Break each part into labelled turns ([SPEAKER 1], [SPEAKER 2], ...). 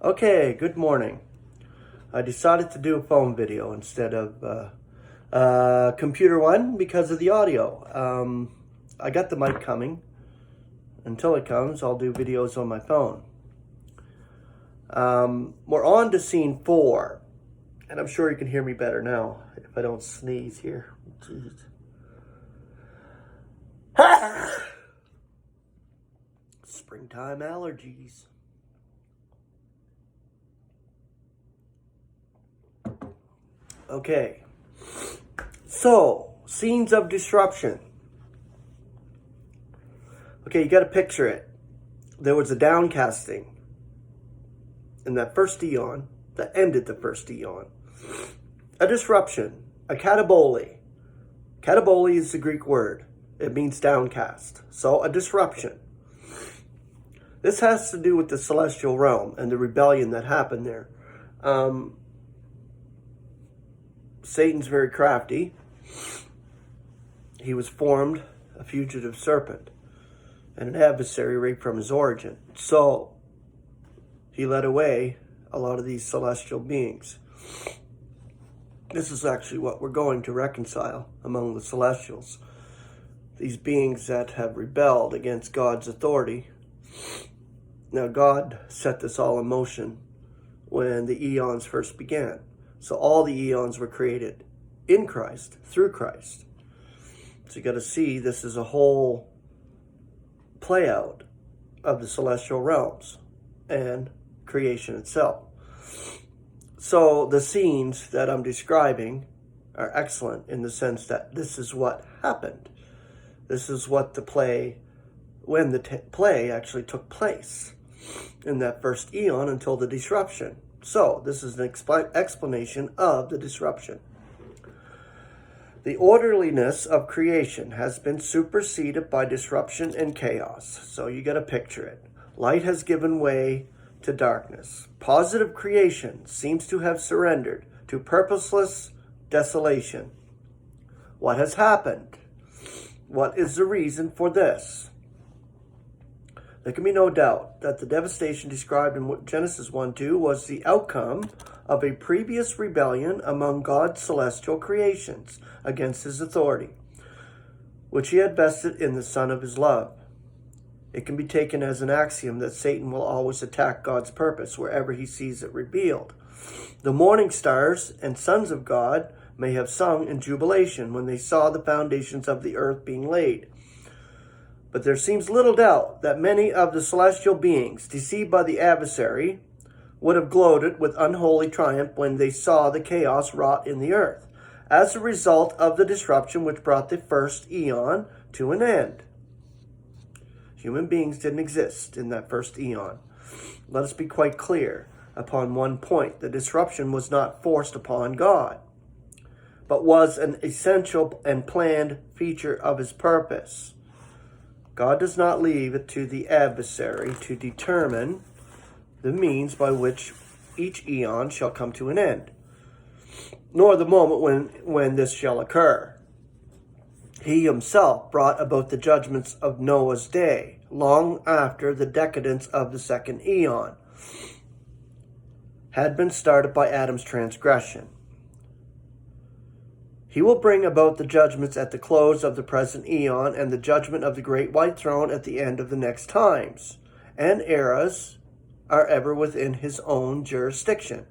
[SPEAKER 1] Okay, good morning. I decided to do a phone video instead of computer one because of the audio. I got the mic coming. Until it comes, I'll do videos on my phone. We're on to scene 4, and I'm sure you can hear me better now if I don't sneeze here. Jeez. Springtime allergies. Okay, so scenes of disruption. Okay, you got to picture it. There was a downcasting in that first eon that ended the first eon. A disruption, a katabole. Katabole is the Greek word. It means downcast. So a disruption. This has to do with the celestial realm and the rebellion that happened there. Satan's very crafty. He was formed a fugitive serpent and an adversary right from his origin. So he led away a lot of these celestial beings. This is actually what we're going to reconcile among the celestials. These beings that have rebelled against God's authority. Now God set this all in motion when the eons first began. So all the eons were created in Christ, through Christ. So you got to see this is a whole play out of the celestial realms and creation itself. So the scenes that I'm describing are excellent in the sense that this is what happened. This is what the play, when the play actually took place in that first eon until the disruption. So this is an explanation of the disruption. The orderliness of creation has been superseded by disruption and chaos. So you got to picture it. Light has given way to darkness. Positive creation seems to have surrendered to purposeless desolation. What has happened? What is the reason for this? There can be no doubt that the devastation described in Genesis 1:2 was the outcome of a previous rebellion among God's celestial creations against his authority, which he had vested in the Son of his love. It can be taken as an axiom that Satan will always attack God's purpose wherever he sees it revealed. The morning stars and sons of God may have sung in jubilation when they saw the foundations of the earth being laid. But there seems little doubt that many of the celestial beings, deceived by the adversary, would have gloated with unholy triumph when they saw the chaos wrought in the earth, as a result of the disruption which brought the first eon to an end. Human beings didn't exist in that first eon. Let us be quite clear upon one point. The disruption was not forced upon God, but was an essential and planned feature of his purpose. God does not leave it to the adversary to determine the means by which each eon shall come to an end, nor the moment when this shall occur. He himself brought about the judgments of Noah's day, long after the decadence of the second eon had been started by Adam's transgression. He will bring about the judgments at the close of the present eon and the judgment of the great white throne at the end of the next times, and eras are ever within his own jurisdiction.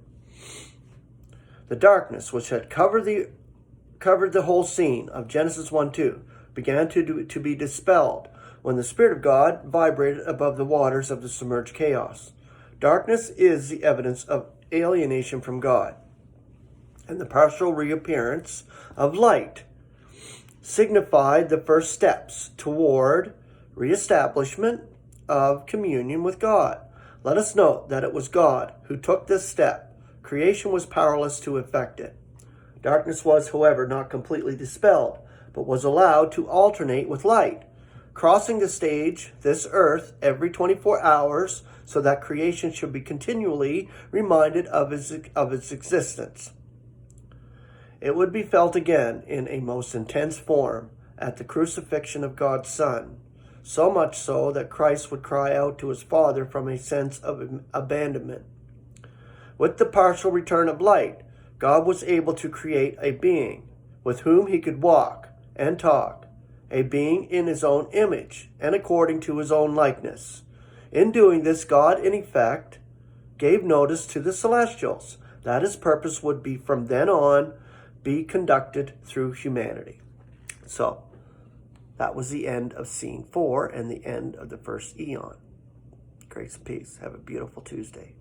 [SPEAKER 1] The darkness which had covered the whole scene of Genesis 1:2 began to be dispelled when the Spirit of God vibrated above the waters of the submerged chaos. Darkness is the evidence of alienation from God, and the partial reappearance of light signified the first steps toward reestablishment of communion with God. Let us note that it was God who took this step. Creation was powerless to effect it. Darkness was, however, not completely dispelled, but was allowed to alternate with light, crossing the stage, this earth, every 24 hours, so that creation should be continually reminded of its existence. It would be felt again in a most intense form at the crucifixion of God's Son, so much so that Christ would cry out to his Father from a sense of abandonment. With the partial return of light, God was able to create a being with whom he could walk and talk, a being in his own image and according to his own likeness. In doing this, God, in effect, gave notice to the celestials that his purpose would be from then on be conducted through humanity. So, that was the end of scene 4 and the end of the first eon. Grace and peace. Have a beautiful Tuesday.